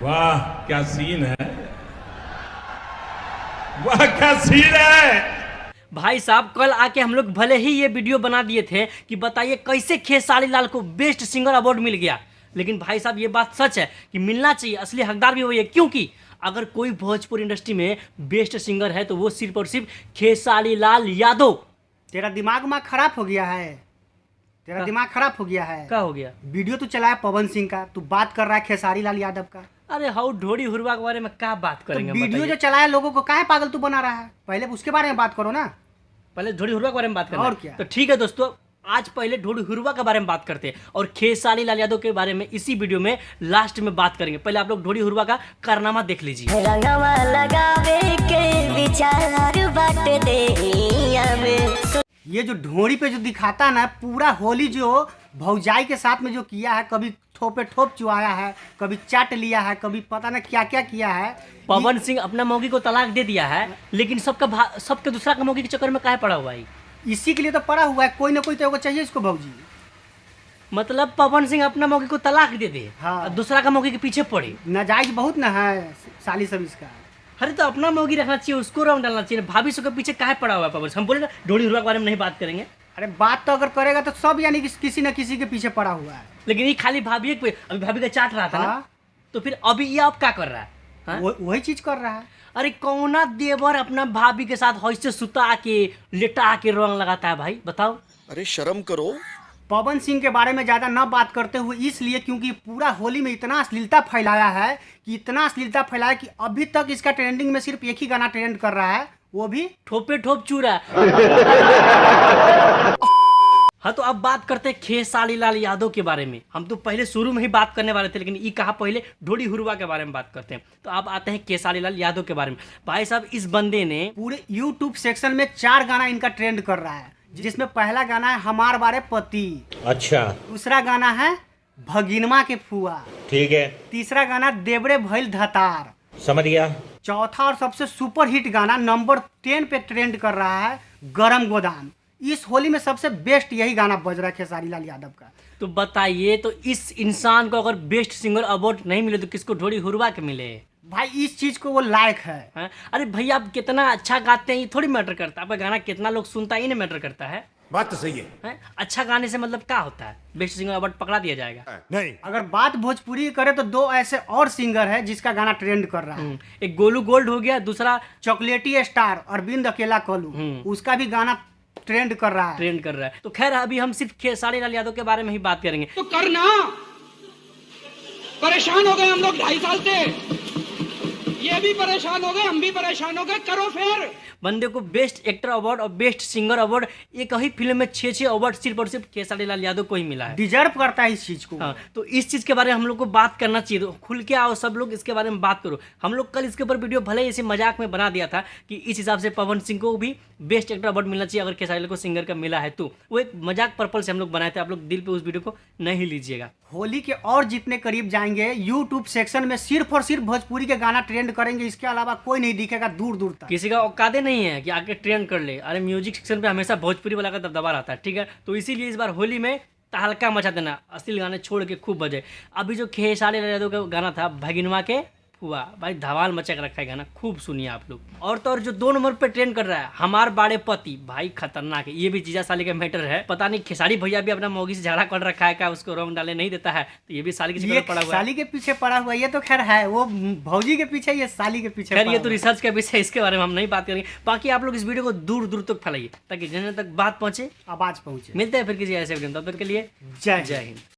वाह क्या सीन है, वाह क्या सीन है। भाई साहब कल आके हम लोग भले ही ये वीडियो बना दिए थे कि बताइए कैसे खेसारी लाल को बेस्ट सिंगर अवार्ड मिल गया, लेकिन भाई साहब ये बात सच है कि मिलना चाहिए, असली हकदार भी वही है। क्योंकि अगर कोई भोजपुरी इंडस्ट्री में बेस्ट सिंगर है तो वो सिर्फ और सिर्फ खेसारी लाल यादव। तेरा दिमाग खराब हो गया है, तेरा दिमाग खराब हो गया है। क्या हो गया? वीडियो तो चलाया पवन सिंह का, तू बात कर रहा है खेसारी लाल यादव का। अरे हाउ ढोड़ी हुरवा के बारे में क्या बात करेंगे? तो वीडियो जो चलाया लोगों को काहे पागल तू बना रहा है, पहले उसके बारे में बात करो ना। पहले ढोड़ी हुरवा के बारे में बात करना और क्या? तो ठीक है दोस्तों, आज पहले ढोड़ी हुरवा के बारे में बात करते हैं और खेसारी लाल यादव के बारे में इसी वीडियो में लास्ट में बात करेंगे। पहले आप लोग ढोड़ी हुरवा का कारनामा देख लीजिए। ये जो ढोड़ी पे जो दिखाता ना, पूरा होली जो भौजाई के साथ में जो किया है, कभी ठोपे ठोप चुआया है, कभी चाट लिया है, कभी पता ना क्या क्या किया है। पवन सिंह अपना मौगी को तलाक दे दिया है, लेकिन सबके दूसरा का मौगी के चक्कर में काहे पड़ा हुआ है? इसी के लिए तो पड़ा हुआ है, कोई ना कोई तो चाहिए इसको भौजी। मतलब पवन सिंह अपना मौगी को तलाक दे दे, हाँ। और दूसरा का मौगी के पीछे पड़े। नाजायज बहुत ना है साली सब इसका। अरे तो अपना मौगी रखना चाहिए, उसको रंग डालना चाहिए, भाभी सब के पीछे काहे पड़ा हुआ है पवन सिंह? हम बोले ना ढोड़ी हुरवा के बारे में नहीं बात करेंगे। अरे बात तो अगर करेगा तो सब यानी कि किसी न किसी के पीछे पड़ा हुआ है। लेकिन ये खाली भाभी पे, अभी भाभी का चाट रहा था ना, हाँ। तो फिर अभी ये आप क्या कर रहा है? हाँ? वही चीज कर रहा है। अरे कौना देवर अपना भाभी के साथ हौसे सुता के लेटा के रंग लगाता है भाई, बताओ। अरे शर्म करो। पवन सिंह के बारे में ज़्यादा न बात करते हुए इसलिए क्योंकि पूरा होली में इतना अश्लीलता फैलाया है कि इतना अश्लीलता फैलाया कि अभी तक इसका ट्रेंडिंग में सिर्फ एक ही गाना ट्रेंड कर रहा है, वो भी ठोपे ठोप चूरा। हाँ तो अब बात करते हैं खेसारी लाल यादव के बारे में। हम तो पहले शुरू में ही बात करने वाले थे, लेकिन ये कहा पहले ढोड़ी हुरवा के बारे में बात करते हैं। तो अब आते हैं खेसारी लाल यादव के बारे में। भाई साहब इस बंदे ने पूरे यूट्यूब सेक्शन में 4 गाना इनका ट्रेंड कर रहा है, जिसमें पहला गाना है हमार बारे पति, अच्छा दूसरा गाना है भगिनमा के फुआ, ठीक है, तीसरा गाना देवरे भइल धतार, समझ गया, चौथा और सबसे सुपर हिट गाना नंबर 10 पे ट्रेंड कर रहा है गरम गोदाम। इस होली में सबसे बेस्ट यही गाना बज रहा है खेसारी लाल यादव का। तो बताइए, तो इस इंसान को अगर बेस्ट सिंगर अवार्ड नहीं मिले तो किसको ढोड़ी हुरवा के मिले? भाई इस चीज को वो लायक है। अरे भैया आप कितना अच्छा गाते हैं ये थोड़ी मैटर करता है, आपका गाना कितना लोग सुनता है ये मैटर करता है। बात तो सही है। अच्छा गाने से मतलब क्या होता है? बेस्ट सिंगर अवार्ड पकड़ा दिया जाएगा? नहीं, अगर बात भोजपुरी करे तो 2 ऐसे और सिंगर है जिसका गाना ट्रेंड कर रहा है। एक गोलू गोल्ड हो गया, दूसरा चॉकलेटी स्टार अरविंद अकेला कलू, उसका भी गाना ट्रेंड कर रहा है। तो खैर अभी हम सिर्फ खेसारी लाल यादव के बारे में ही बात करेंगे। तो करना, परेशान हो गए हम लोग 2.5 साल से, ये भी परेशान हो गए, हम भी परेशान हो गए, करो फिर। बंदे को बेस्ट एक्टर अवार्ड और बेस्ट सिंगर अवार्ड एक ही फिल्म में 6 अवार्ड सिर्फ और सिर्फ खेसारी लाल यादव को ही मिला है। डिजर्व करता है इस चीज को। हाँ, तो इस चीज के बारे में हम लोग को बात करना चाहिए। तो खुल के आओ सब लोग, इसके बारे में बात करो। हम लोग कल इसके ऊपर वीडियो भले ही इसे मजाक में बना दिया था कि इस हिसाब से पवन सिंह को भी बेस्ट एक्टर अवार्ड मिलना चाहिए अगर खेसारी लाल को सिंगर का मिला है तो। वो एक मजाक पर्पल से हम लोग बनाए थे, आप लोग दिल पे उस वीडियो को नहीं लीजिएगा। होली के और जितने करीब जाएंगे यूट्यूब सेक्शन में सिर्फ और सिर्फ भोजपुरी के गाना ट्रेंड करेंगे, इसके अलावा कोई नहीं दिखेगा दूर दूर तक। किसी का औकाते नहीं है कि आके ट्रेंड कर ले। अरे म्यूजिक सेक्शन पे हमेशा भोजपुरी वाला का दबदबा रहता है, ठीक है। तो इसीलिए इस बार होली में तहलका मचा देना, असली गाने छोड़ के खूब बजे। अभी जो खेसारी लाल यादव का गाना था भगिनवा के हुआ, भाई धमाल मचा के रखा है गाना, खूब सुनिए आप लोग। और तो और जो 2 नंबर पे ट्रेंड कर रहा है हमार बाड़े पति, भाई खतरनाक है। ये भी जीजा साली का मैटर है। पता नहीं खेसारी भैया भी अपना मौगी से झगड़ा कर रखा है क्या, उसको रंग डाले नहीं देता है, तो ये भी साली के पीछे पड़ा हुआ है। साली के पीछे पड़ा हुआ है, ये तो खैर है, वो भौजी के पीछे, ये साली के पीछे। खैर ये तो रिसर्च का विषय, इसके बारे में हम नहीं बात करेंगे। बाकी आप लोग इस वीडियो को दूर दूर तक फैलाइए ताकि जन तक बात पहुंचे, आवाज पहुंचे। मिलते हैं फिर किसी ऐसे वीडियो में, तब तक के लिए जय जय हिंद।